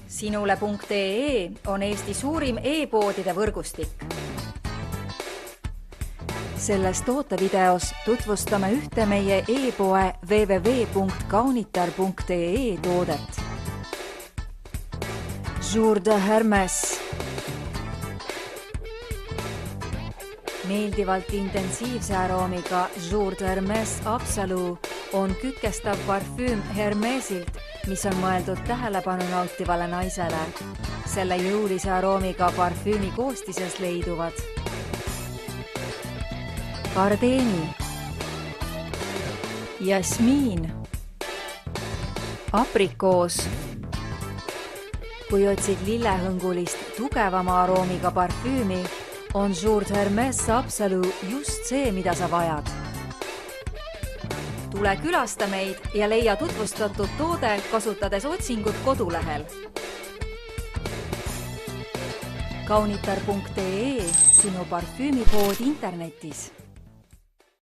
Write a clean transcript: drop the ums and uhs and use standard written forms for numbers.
Sinule.ee on Eesti suurim e-poodide võrgustik. Selles tootevideos tutvustame ühte meie e-poe www.kaunitar.ee toodet. Jour de Hermes. Meeldivalt intensiivse aroomiga Jour de Hermes Absolu on kükestav parfüüm Hermesilt, mis on mõeldud tähelepanu nautivale naisele. Selle jõulise aroomiga parfüümi koostises leiduvad gardeeni, jasmiin, aprikoos. Kui otsid lillehõngulist tugevama aroomiga parfüümi, on Jour de Hermes Absolu just see, mida sa vajad. Tule külasta meid ja leia tutvustatud toode kasutades otsingut kodulehel. Kaunitar.ee, sinu parfüümipood internetis.